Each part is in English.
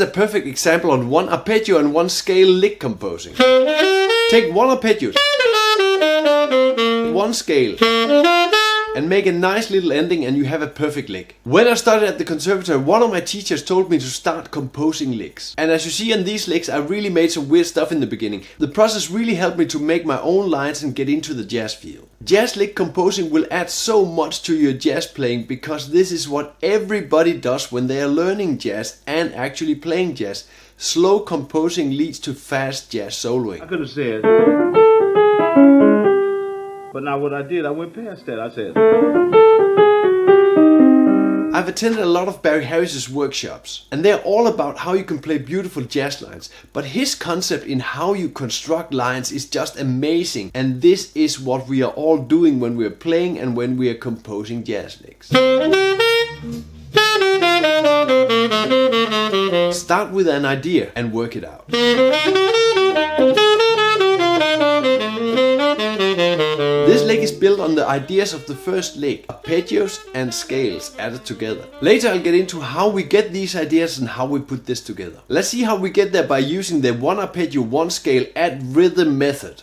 a perfect example on one arpeggio and one scale lick composing. Take one arpeggio, one scale, and make a nice little ending and you have a perfect lick. When I started at the conservatory, one of my teachers told me to start composing licks. And as you see on these licks, I really made some weird stuff in the beginning. The process really helped me to make my own lines and get into the jazz feel. Jazz lick composing will add so much to your jazz playing because this is what everybody does when they are learning jazz and actually playing jazz. Slow composing leads to fast jazz soloing. I could have said, but now what I did, I went past that. I said, I've attended a lot of Barry Harris's workshops, and they're all about how you can play beautiful jazz lines. But his concept in how you construct lines is just amazing, and this is what we are all doing when we are playing and when we are composing jazz licks. Start with an idea and work it out. This lick is built on the ideas of the first lick, arpeggios and scales added together. Later I'll get into how we get these ideas and how we put this together. Let's see how we get there by using the one arpeggio, one scale, add rhythm method.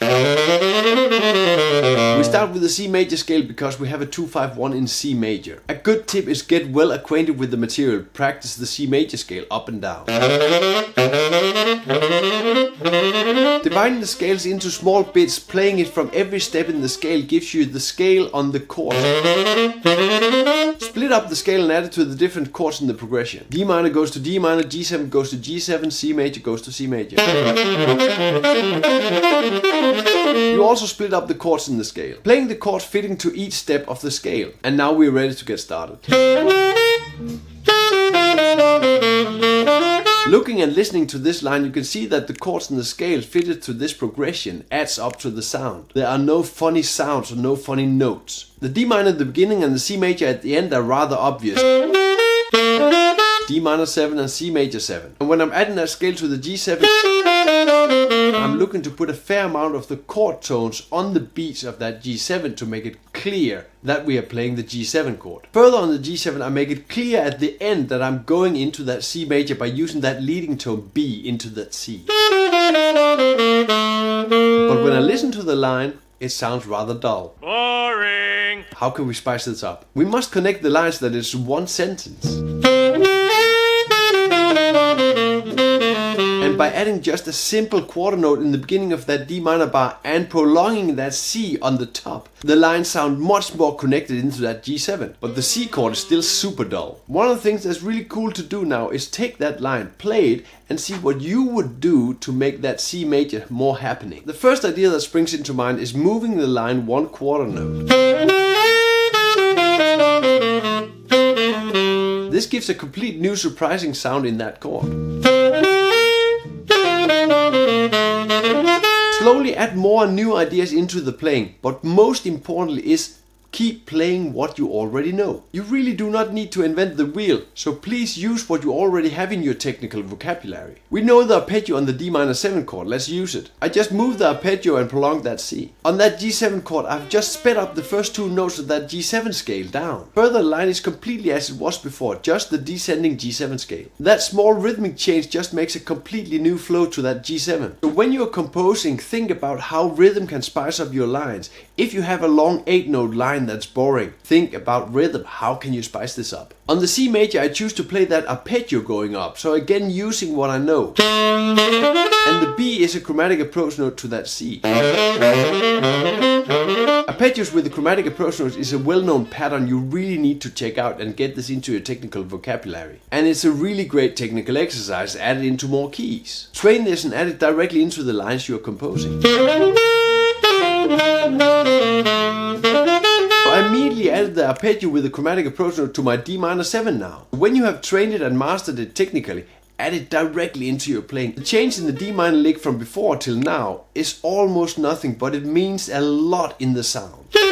We start with the C major scale because we have a 2-5-1 in C major. A good tip is get well acquainted with the material, practice the C major scale up and down. Dividing the scales into small bits, playing it from every step in the scale gives you the scale on the chord. Split up the scale and add it to the different chords in the progression. D minor goes to D minor, G7 goes to G7, C major goes to C major. You also split up the chords in the scale, playing the chords fitting to each step of the scale. And now we're ready to get started. Looking and listening to this line, you can see that the chords in the scale fitted to this progression adds up to the sound. There are no funny sounds or no funny notes. The D minor at the beginning and the C major at the end are rather obvious. D minor 7 and C major 7. And when I'm adding that scale to the G7, I'm looking to put a fair amount of the chord tones on the beats of that G7 to make it clear that we are playing the G7 chord. Further on the G7, I make it clear at the end that I'm going into that C major by using that leading tone B into that C. But when I listen to the line, it sounds rather dull. Boring! How can we spice this up? We must connect the lines that it's one sentence. And by adding just a simple quarter note in the beginning of that D minor bar and prolonging that C on the top, the lines sound much more connected into that G7. But the C chord is still super dull. One of the things that's really cool to do now is take that line, play it, and see what you would do to make that C major more happening. The first idea that springs into mind is moving the line one quarter note. This gives a complete new surprising sound in that chord. Slowly add more new ideas into the playing, but most importantly is keep playing what you already know. You really do not need to invent the wheel, so please use what you already have in your technical vocabulary. We know the arpeggio on the D minor 7 chord, let's use it. I just moved the arpeggio and prolonged that C. On that G7 chord, I've just sped up the first two notes of that G7 scale down. Further, the line is completely as it was before, just the descending G7 scale. That small rhythmic change just makes a completely new flow to that G7. So when you're composing, think about how rhythm can spice up your lines. If you have a long 8-note line that's boring, think about rhythm. How can you spice this up? On the C major, I choose to play that arpeggio going up, so again using what I know. And the B is a chromatic approach note to that C. Arpeggios with the chromatic approach notes is a well-known pattern you really need to check out and get this into your technical vocabulary. And it's a really great technical exercise added into more keys. Train this and add it directly into the lines you're composing. I immediately added the arpeggio with the chromatic approach note to my D minor 7 now. When you have trained it and mastered it technically, add it directly into your playing. The change in the D minor lick from before till now is almost nothing, but it means a lot in the sound. On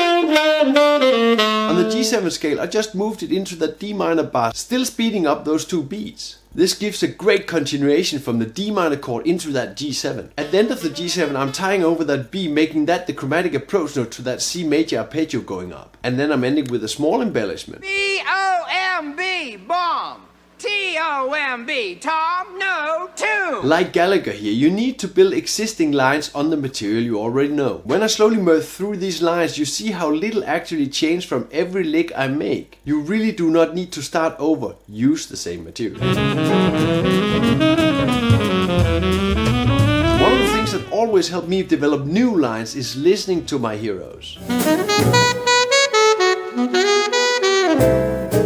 the G7 scale, I just moved it into that D minor bar, still speeding up those two beats. This gives a great continuation from the D minor chord into that G7. At the end of the G7, I'm tying over that B, making that the chromatic approach note to that C major arpeggio going up. And then I'm ending with a small embellishment. B-O-M-B, bomb! T-O-M-B, Tom, no tune! Like Gallagher here, you need to build existing lines on the material you already know. When I slowly move through these lines, you see how little actually changed from every lick I make. You really do not need to start over, use the same material. One of the things that always helped me develop new lines is listening to my heroes.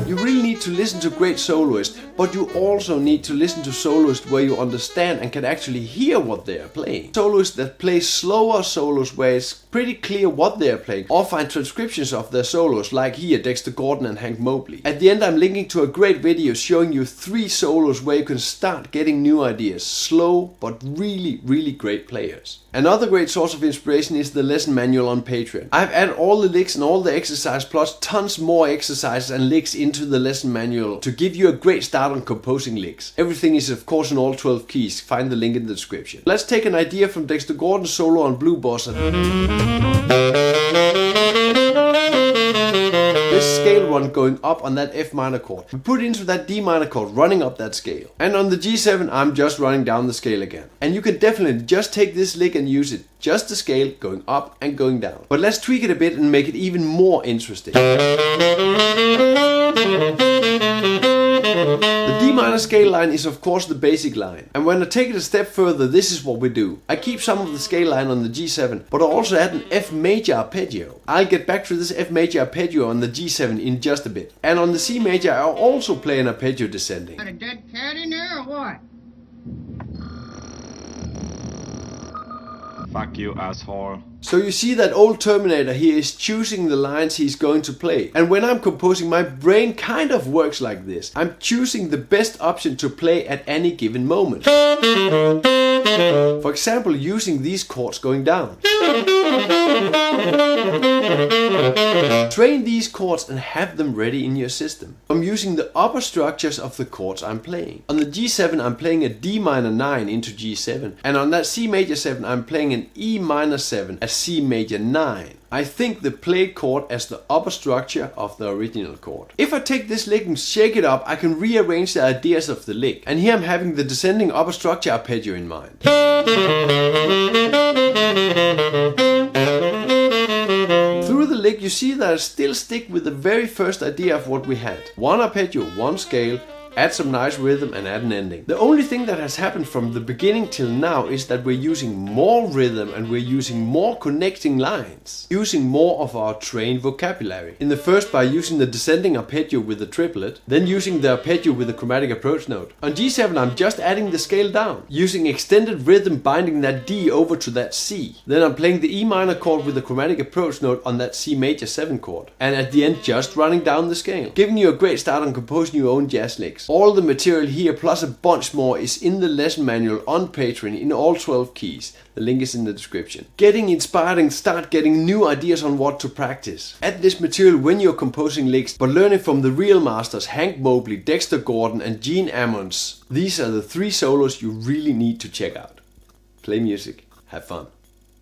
You really need to listen to great soloists, but you also need to listen to soloists where you understand and can actually hear what they are playing. Soloists that play slower solos where it's pretty clear what they are playing, or find transcriptions of their solos like here, Dexter Gordon and Hank Mobley. At the end I'm linking to a great video showing you 3 solos where you can start getting new ideas, slow but really great players. Another great source of inspiration is the lesson manual on Patreon. I've added all the licks and all the exercise plus tons more exercises and licks into the lesson manual to give you a great start on composing licks. Everything is of course in all 12 keys, find the link in the description. Let's take an idea from Dexter Gordon's solo on Blue Bossa. This scale run going up on that F minor chord. We put it into that D minor chord running up that scale. And on the G7 I'm just running down the scale again. And you can definitely just take this lick and use it. Just the scale going up and going down. But let's tweak it a bit and make it even more interesting. The D minor scale line is of course the basic line. And when I take it a step further, this is what we do. I keep some of the scale line on the G7, but I also add an F major arpeggio. I'll get back to this F major arpeggio on the G7 in just a bit. And on the C major I also play an arpeggio descending. Got a dead cat in there or what? Fuck you, asshole. So you see that old Terminator here is choosing the lines he's going to play. And when I'm composing, my brain kind of works like this. I'm choosing the best option to play at any given moment. For example, using these chords going down. Train these chords and have them ready in your system. I'm using the upper structures of the chords I'm playing. On the G7 I'm playing a D minor 9 into G7, and on that C major 7 I'm playing an E minor 7 a C major 9. I think the played chord as the upper structure of the original chord. If I take this lick and shake it up, I can rearrange the ideas of the lick. And here I'm having the descending upper structure arpeggio in mind. Through the lick you see that I still stick with the very first idea of what we had. One arpeggio, one scale, add some nice rhythm and add an ending. The only thing that has happened from the beginning till now is that we're using more rhythm and we're using more connecting lines. Using more of our trained vocabulary. In the first by using the descending arpeggio with the triplet, then using the arpeggio with the chromatic approach note. On G7 I'm just adding the scale down. Using extended rhythm binding that D over to that C. Then I'm playing the E minor chord with the chromatic approach note on that C major 7 chord. And at the end just running down the scale. Giving you a great start on composing your own jazz licks. All the material here plus a bunch more is in the lesson manual on Patreon in all 12 keys. The link is in the description. Getting inspired and start getting new ideas on what to practice. Add this material when you're composing licks, but learning from the real masters Hank Mobley, Dexter Gordon and Gene Ammons. These are the 3 solos you really need to check out. Play music, have fun.